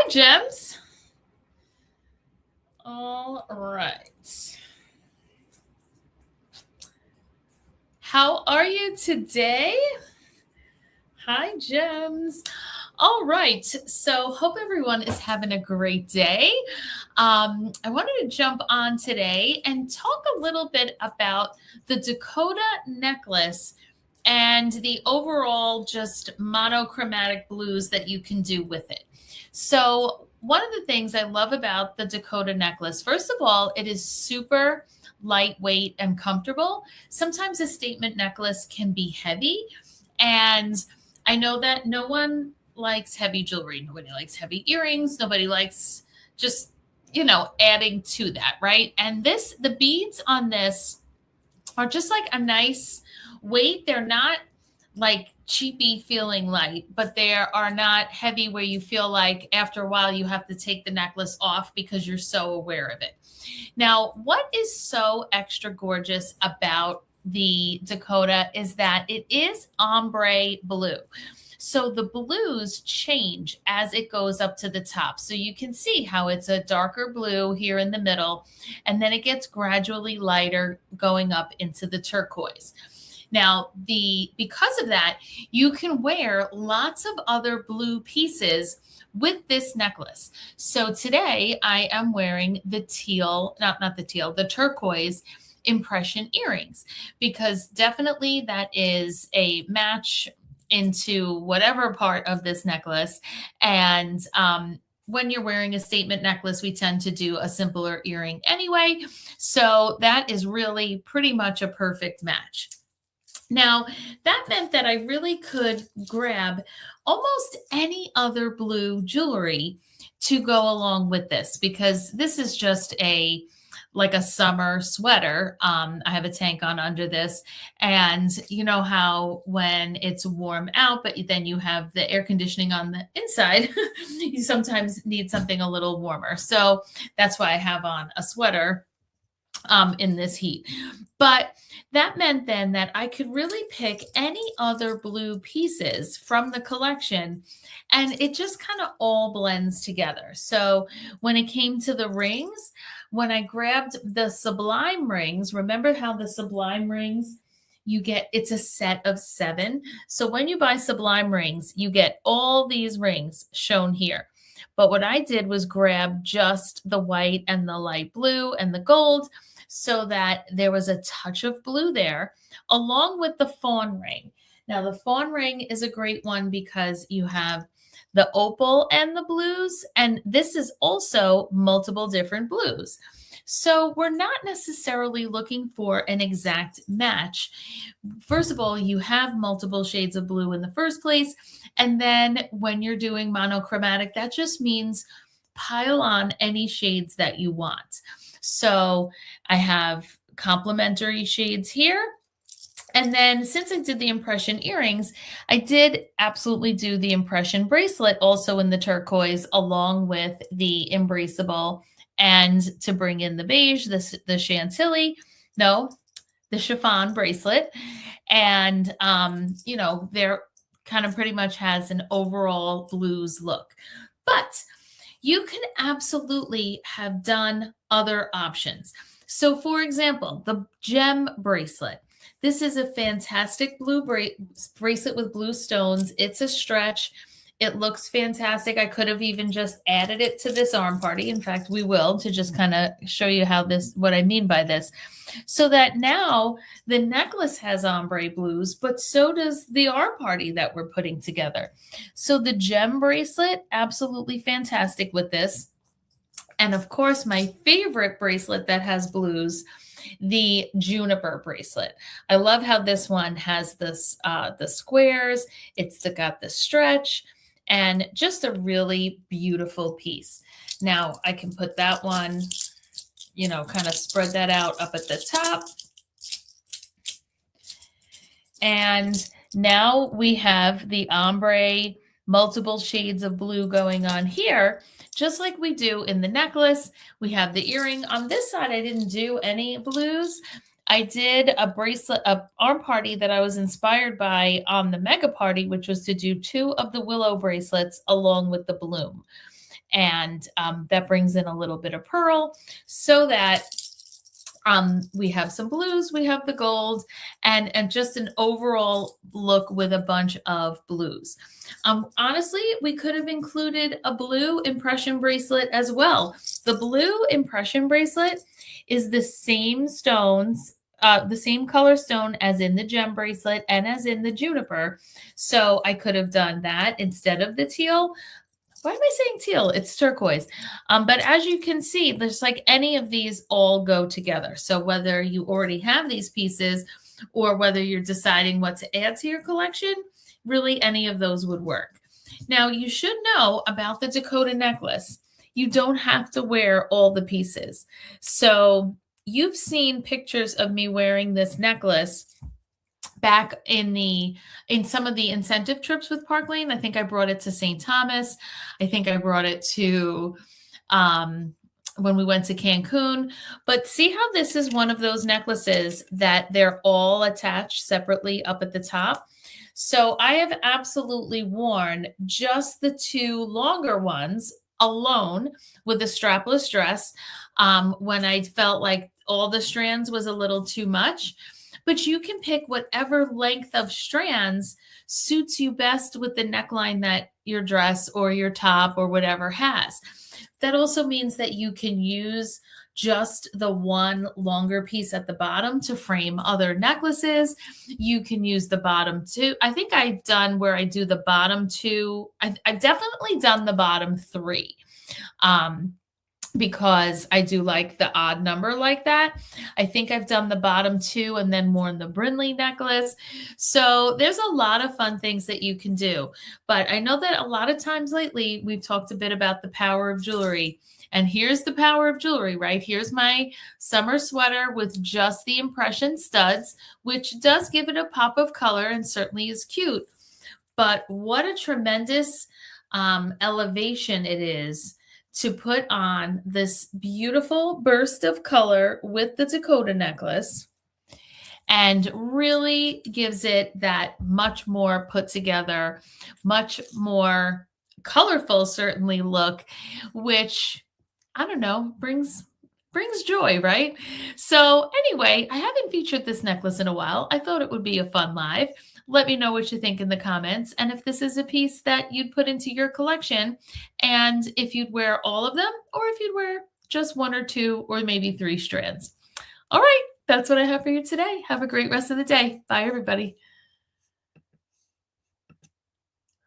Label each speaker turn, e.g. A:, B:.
A: Hi, Gems. All right. How are you today? Hi, Gems. All right. So, hope everyone is having a great day. I wanted to jump on today and talk a little bit about the Dakota necklace and the overall just monochromatic blues that you can do with it. So, one of the things I love about the Dakota necklace, first of all, it is super lightweight and comfortable. Sometimes a statement necklace can be heavy, and I know that no one likes heavy jewelry. Nobody likes heavy earrings. Nobody likes just, adding to that, right? And the beads on this are just like a nice weight. They're not like cheapy feeling light, but they are not heavy where you feel like after a while you have to take the necklace off because you're so aware of it. Now, what is so extra gorgeous about the Dakota is that it is ombre blue. So the blues change as it goes up to the top. So you can see how it's a darker blue here in the middle, and then it gets gradually lighter going up into the turquoise. Now, because of that, you can wear lots of other blue pieces with this necklace. So today I am wearing the the turquoise impression earrings, because definitely that is a match into whatever part of this necklace. And when you're wearing a statement necklace, we tend to do a simpler earring anyway. So that is really pretty much a perfect match. Now, that meant that I really could grab almost any other blue jewelry to go along with this, because this is just like a summer sweater. I have a tank on under this, and you know how when it's warm out, but then you have the air conditioning on the inside, you sometimes need something a little warmer. So that's why I have on a sweater in this heat. But that meant then that I could really pick any other blue pieces from the collection, and it just kind of all blends together. So when it came to the rings, when I grabbed the Sublime rings, remember how the Sublime rings, it's a set of 7. So when you buy Sublime rings, you get all these rings shown here. But what I did was grab just the white and the light blue and the gold, so that there was a touch of blue there, along with the fawn ring. Now, the fawn ring is a great one because you have the opal and the blues, and this is also multiple different blues. So we're not necessarily looking for an exact match. First of all, you have multiple shades of blue in the first place, and then when you're doing monochromatic, that just means pile on any shades that you want. So I have complementary shades here. And then since I did the impression earrings, I did absolutely do the impression bracelet also in the turquoise, along with the embraceable, and to bring in the beige, the chantilly, no, the chiffon bracelet. And, they're kind of pretty much has an overall blues look. But you can absolutely have done other options. So for example, the gem bracelet. This is a fantastic blue bracelet with blue stones. It's a stretch. It looks fantastic. I could have even just added it to this arm party. In fact, we will, to just kind of show you what I mean by this. So that now the necklace has ombre blues, but so does the arm party that we're putting together. So the gem bracelet, absolutely fantastic with this. And of course, my favorite bracelet that has blues, the juniper bracelet. I love how this one has this the squares. It's got the stretch, and just a really beautiful piece. Now I can put that one, kind of spread that out up at the top. And now we have the ombre, multiple shades of blue going on here, just like we do in the necklace. We have the earring. On this side, I didn't do any blues. I did a bracelet, a arm party that I was inspired by on the mega party, which was to do 2 of the willow bracelets along with the bloom. And that brings in a little bit of pearl so that we have some blues, we have the gold, and just an overall look with a bunch of blues. Honestly, we could have included a blue impression bracelet as well. The blue impression bracelet is the same stones, the same color stone as in the gem bracelet and as in the juniper. So I could have done that instead of the teal. Why am I saying teal? It's turquoise. But as you can see, there's like any of these all go together. So whether you already have these pieces or whether you're deciding what to add to your collection, really any of those would work. Now, you should know about the Dakota necklace. You don't have to wear all the pieces. So you've seen pictures of me wearing this necklace back in some of the incentive trips with Park Lane. I think I brought it to St. Thomas. I think I brought it to when we went to Cancun. But see how this is one of those necklaces that they're all attached separately up at the top. So I have absolutely worn just the two longer ones alone with a strapless dress when I felt like all the strands was a little too much. But you can pick whatever length of strands suits you best with the neckline that your dress or your top or whatever has. That also means that you can use just the one longer piece at the bottom to frame other necklaces. You can use the bottom two. I think I've done where I do the bottom two. I've definitely done the bottom three. Because I do like the odd number like that. I think I've done the bottom two and then more in the Brindley necklace. So there's a lot of fun things that you can do. But I know that a lot of times lately, we've talked a bit about the power of jewelry. And here's the power of jewelry, right? Here's my summer sweater with just the impression studs, which does give it a pop of color and certainly is cute. But what a tremendous elevation it is to put on this beautiful burst of color with the Dakota necklace, and really gives it that much more put together, much more colorful, certainly look, which, I don't know, brings joy, right? So anyway, I haven't featured this necklace in a while. I thought it would be a fun live. Let me know what you think in the comments, and if this is a piece that you'd put into your collection, and if you'd wear all of them, or if you'd wear just one or two, or maybe three strands. All right, that's what I have for you today. Have a great rest of the day. Bye, everybody.